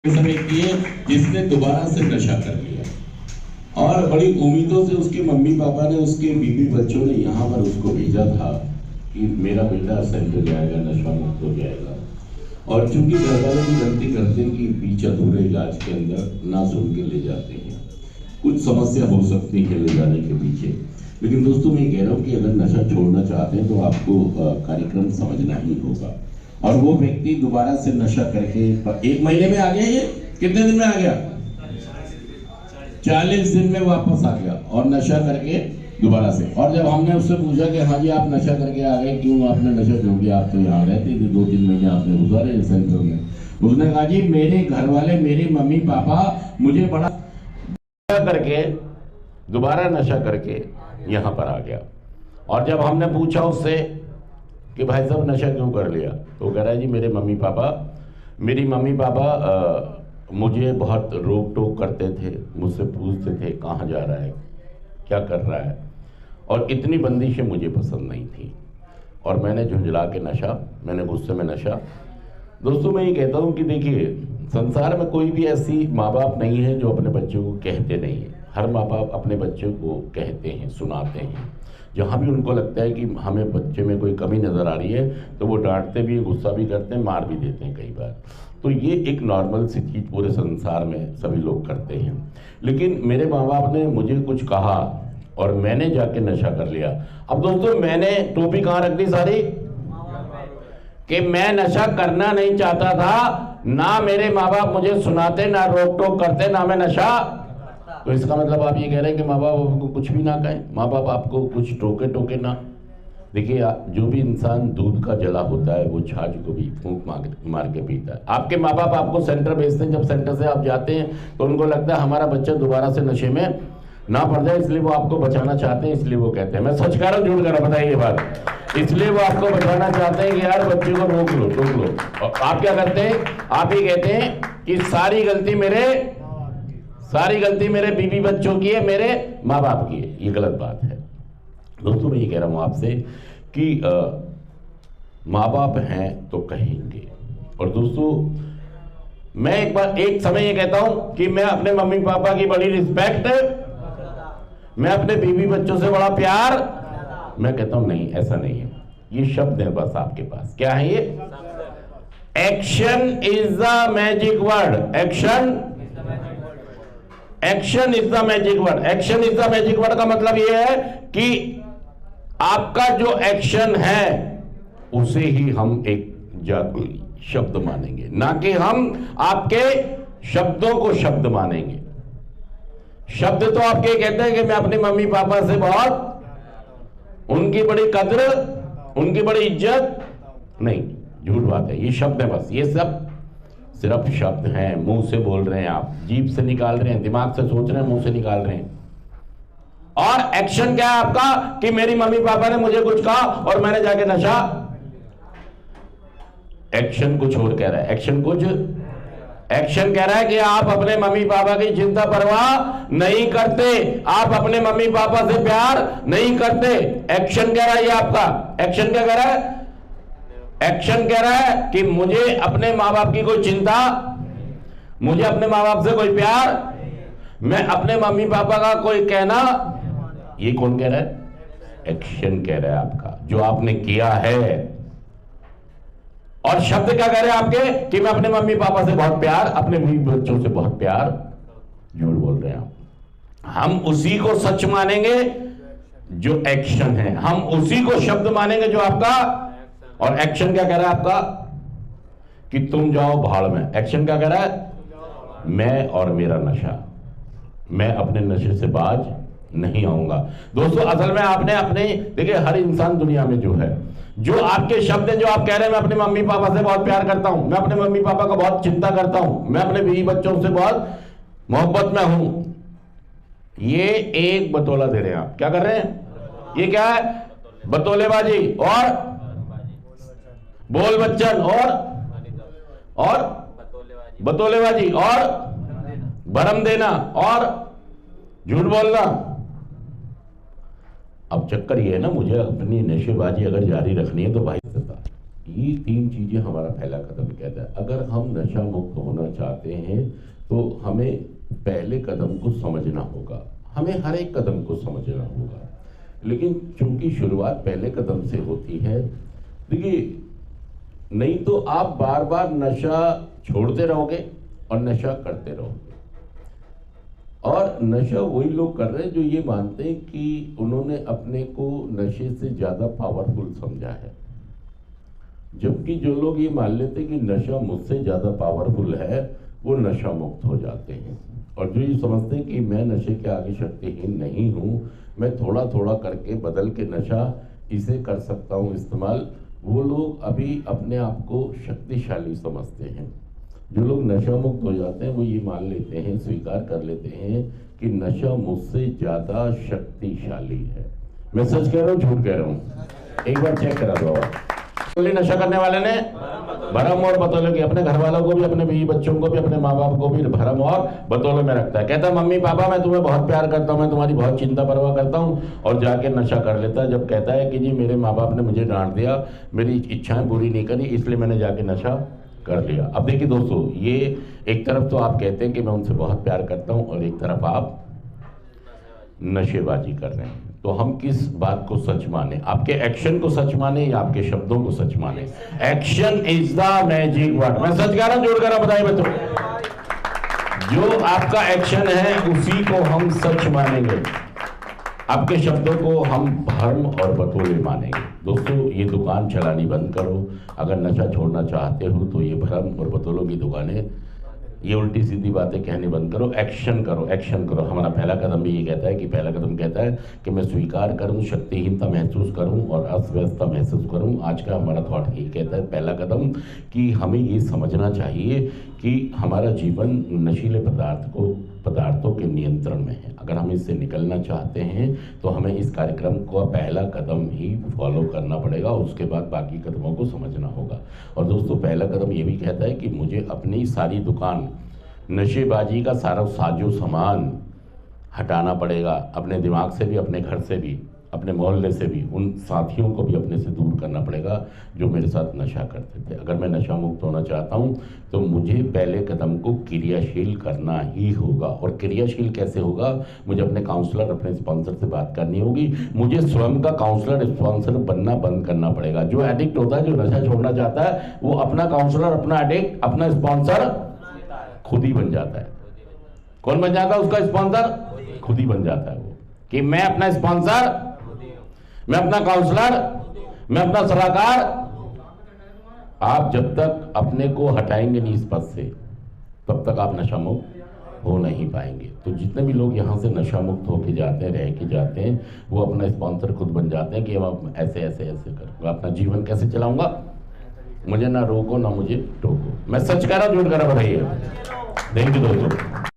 समय किए जिसने दोबारा से नशा कर लिया और बड़ी उम्मीदों से उसके मम्मी पापा ने, उसके बीवी बच्चों ने यहाँ पर उसको भेजा था कि मेरा बेटा सेंटर जाएगा, नशा मुक्त हो जाएगा। और चूंकि घर वाले भी गलती करते हैं कि बीच अधूरे इलाज के अंदर ना सुन के ले जाते हैं, कुछ समस्या हो सकती है ले जाने के पीछे। लेकिन दोस्तों मैं कह रहा हूँ कि अगर नशा छोड़ना चाहते हैं तो आपको कार्यक्रम समझना ही होगा। और वो व्यक्ति दोबारा से नशा करके 1 महीने में आ गया, ये कितने दिन में आ गया? 40 दिन में वापस आ गया और नशा करके दोबारा से। और जब हमने उससे पूछा कि हाँ जी आप नशा करके आ गए, क्यों आपने नशा छोड़ दिया? आप तो यहाँ रहते थे, 2-3 महीने आपने गुजारे सेंटर में। उसने कहा जी मेरे घर वाले, मेरे मम्मी पापा मुझे बड़ा करके दोबारा नशा करके यहाँ पर आ गया। और जब हमने पूछा उससे कि भाई साहब नशा क्यों कर लिया, तो कह रहा है जी मेरी मम्मी पापा मुझे बहुत रोक टोक करते थे, मुझसे पूछते थे कहाँ जा रहा है, क्या कर रहा है, और इतनी बंदिशें मुझे पसंद नहीं थी और मैंने झुंझला के नशा, मैंने गुस्से में नशा। दोस्तों मैं ये कहता हूँ कि देखिए संसार में कोई भी ऐसी माँ बाप नहीं है जो अपने बच्चों को कहते नहीं है। हर माँ बाप अपने बच्चों को कहते हैं, सुनाते हैं। जहाँ भी उनको लगता है कि हमें बच्चे में कोई कमी नज़र आ रही है तो वो डांटते भी, गुस्सा भी करते हैं, मार भी देते हैं कई बार। तो ये एक नॉर्मल सी चीज़ पूरे संसार में सभी लोग करते हैं। लेकिन मेरे माँ बाप ने मुझे कुछ कहा और मैंने जाके नशा कर लिया। अब दोस्तों मैंने टोपी कहाँ रख दी सारी कि मैं नशा करना नहीं चाहता था, ना मेरे माँ बाप मुझे सुनाते, ना रोक टोक करते, ना मैं नशा। तो इसका मतलब आप ये कह रहे हैं कि माँ बाप आपको कुछ भी ना कहें, माँ बाप आपको कुछ टोके ना। देखिए जो भी इंसान दूध का जला होता है वो छाछ को भी फूंक मार के पीता है। आपके माँ बाप आपको सेंटर भेजते हैं, जब सेंटर से आप जाते हैं तो उनको लगता है हमारा बच्चा दोबारा से नशे में ना पड़ जाए, इसलिए वो आपको बचाना चाहते हैं, इसलिए वो कहते हैं। मैं सच कह रहा हूँ, झूठ कह रहा हूँ, बताइए ये बात। इसलिए वो आपको बचाना चाहते हैं कि यार बच्चे को रोक लो। और आप क्या करते हैं? आप ही कहते हैं कि सारी गलती मेरे बीवी बच्चों की है, मेरे माँ बाप की है। ये गलत बात है दोस्तों। मैं ये कह रहा हूँ आपसे कि माँ बाप हैं तो कहेंगे। और दोस्तों मैं एक समय ये कहता हूँ कि मैं अपने मम्मी पापा की बड़ी रिस्पेक्ट, मैं अपने बीवी बच्चों से बड़ा प्यार, मैं कहता हूं नहीं, ऐसा नहीं है। ये शब्द है बस आपके पास। क्या है ये? Action is the magic word. Action is the magic word. Action is the magic word का मतलब ये है कि आपका जो एक्शन है उसे ही हम एक शब्द मानेंगे, ना कि हम आपके शब्दों को शब्द मानेंगे। शब्द तो आपके कहते हैं कि मैं अपने मम्मी पापा से बहुत, उनकी बड़ी कद्र, उनकी बड़ी इज्जत, नहीं, झूठ बात है। ये शब्द है बस, ये सब सिर्फ शब्द हैं। मुंह से बोल रहे हैं आप, जीभ से निकाल रहे हैं, दिमाग से सोच रहे हैं, मुंह से निकाल रहे हैं। और एक्शन क्या है आपका कि मेरी मम्मी पापा ने मुझे कुछ कहा और मैंने जाके नशा। एक्शन कुछ और कह रहा है, एक्शन कह रहा है कि आप अपने मम्मी पापा की चिंता परवाह नहीं करते, आप अपने मम्मी पापा से प्यार नहीं करते। एक्शन कह रहा है ये आपका। एक्शन क्या कह रहा है? एक्शन कह रहा है कि मुझे अपने माँ बाप की कोई चिंता, मुझे अपने माँ बाप से कोई प्यार, मैं अपने मम्मी पापा का कोई कहना। ये कौन कह रहा है? एक्शन कह रहा है आपका, जो आपने किया है। और शब्द क्या कह रहे हैं आपके कि मैं अपने मम्मी पापा से बहुत प्यार, अपने बीवी बच्चों से बहुत प्यार। झूठ बोल रहे हैं आप। हम उसी को सच मानेंगे जो एक्शन है, हम उसी को शब्द मानेंगे जो आपका। और एक्शन क्या कह रहा है आपका कि तुम जाओ भाड़ में। एक्शन क्या कह रहा है? मैं और मेरा नशा, मैं अपने नशे से बाज नहीं आऊंगा। दोस्तों असल में आपने अपने, देखिए हर इंसान दुनिया में जो है, जो आपके शब्द हैं, जो आप कह रहे हैं मैं अपने मम्मी पापा से बहुत प्यार करता हूं, मैं अपने मम्मी पापा का बहुत चिंता करता हूं, मैं अपने बीवी बच्चों से बहुत मोहब्बत में हूं, ये एक बतौला दे रहे हैं आप। क्या कर रहे हैं? ये क्या है? बतौलेबाजी और बोल बच्चन और बतौलेबाजी और भरम देना और झूठ बोलना। अब चक्कर ये है ना, मुझे अपनी नशेबाजी अगर जारी रखनी है तो भाई ये 3 चीजें हमारा पहला कदम कहता है। अगर हम नशा मुक्त होना चाहते हैं तो हमें पहले कदम को समझना होगा, हमें हर एक कदम को समझना होगा। लेकिन चूंकि शुरुआत पहले कदम से होती है, देखिए, नहीं तो आप बार बार नशा छोड़ते रहोगे और नशा करते रहोगे। और नशा वही लोग कर रहे हैं जो ये मानते हैं कि उन्होंने अपने को नशे से ज्यादा पावरफुल समझा है, जबकि जो लोग ये मान लेते हैं कि नशा मुझसे ज्यादा पावरफुल है वो नशा मुक्त हो जाते हैं। और जो ये समझते हैं कि मैं नशे के आगे शक्तिहीन नहीं हूं, मैं थोड़ा थोड़ा करके बदल के नशा इसे कर सकता हूं इस्तेमाल, वो लोग अभी अपने आप को शक्तिशाली समझते हैं। जो लोग नशा मुक्त हो जाते हैं वो ये मान लेते हैं, स्वीकार कर लेते हैं कि नशा मुझसे ज्यादा शक्तिशाली है। मैं सच कह रहा हूँ झूठ कह रहा हूँ? एक बार चेक करा दो। नशा करने वाले ने भरम और बतौले की, अपने घर वालों को भी, अपने बीवी बच्चों को भी, अपने माँ बाप को भी भरम और बतौले में रखता है। कहता है मम्मी पापा मैं तुम्हें बहुत प्यार करता हूँ, मैं तुम्हारी बहुत चिंता परवाह करता हूँ, और जाके नशा कर लेता है। जब कहता है कि जी मेरे माँ बाप ने मुझे डांट दिया, मेरी इच्छाएं पूरी नहीं करी, इसलिए मैंने जाके नशा कर लिया। अब देखिए दोस्तों, ये एक तरफ तो आप कहते हैं कि मैं उनसे बहुत प्यार करता हूं और एक तरफ आप नशेबाजी कर रहे हैं। तो हम किस बात को सच माने? आपके एक्शन को सच माने या आपके शब्दों को सच माने? Action is the magic word. मैं सच कह रहा हूं, जोड़ कर बताइए बच्चों। जो आपका एक्शन है उसी को हम सच मानेंगे, आपके शब्दों को हम भ्रम और बतौले मानेंगे। दोस्तों, ये दुकान चलानी बंद करो। अगर नशा छोड़ना चाहते हो तो ये भ्रम और बतौलों की दुकानें, ये उल्टी सीधी बातें कहनी बंद करो। एक्शन करो, एक्शन करो। हमारा पहला कदम भी ये कहता है कि पहला कदम कहता है कि मैं स्वीकार करूं, शक्तिहीनता महसूस करूं और अस्तव्यस्तता महसूस करूं। आज का हमारा थॉट यही कहता है, पहला कदम, कि हमें ये समझना चाहिए कि हमारा जीवन नशीले पदार्थों के नियंत्रण में है। अगर हम इससे निकलना चाहते हैं तो हमें इस कार्यक्रम का पहला कदम ही फॉलो करना पड़ेगा, उसके बाद बाकी कदमों को समझना होगा। और दोस्तों, पहला कदम ये भी कहता है कि मुझे अपनी सारी दुकान, नशेबाजी का सारा साजो सामान हटाना पड़ेगा, अपने दिमाग से भी, अपने घर से भी, अपने मोहल्ले से भी, उन साथियों को भी अपने से दूर करना पड़ेगा जो मेरे साथ नशा करते थे। अगर मैं नशा मुक्त होना चाहता हूं तो मुझे पहले कदम को क्रियाशील करना ही होगा। और क्रियाशील कैसे होगा? मुझे अपने काउंसलर, अपने स्पॉन्सर से बात करनी होगी। मुझे स्वयं का काउंसलर, स्पॉन्सर बनना बंद करना पड़ेगा। जो एडिक्ट होता है, जो नशा छोड़ना चाहता है, वो अपना काउंसलर, अपना एडिक्ट, अपना स्पॉन्सर खुद ही बन जाता है। कौन बन जाता है? उसका स्पॉन्सर खुद ही बन जाता है। वो कि मैं अपना स्पॉन्सर, मैं अपना काउंसलर, मैं अपना सलाहकार। आप जब तक अपने को हटाएंगे नहीं इस पद से, तब तक आप नशा मुक्त हो नहीं पाएंगे। तो जितने भी लोग यहाँ से नशा मुक्त होके जाते हैं, रह के जाते हैं, वो अपना स्पॉन्सर खुद बन जाते हैं कि हम ऐसे ऐसे ऐसे करूँगा, अपना जीवन कैसे चलाऊंगा, मुझे ना रोको ना मुझे टोको। मैं सच कह रहा हूँ, झूठ कह रहा, बताइए। थैंक यू दोस्तों।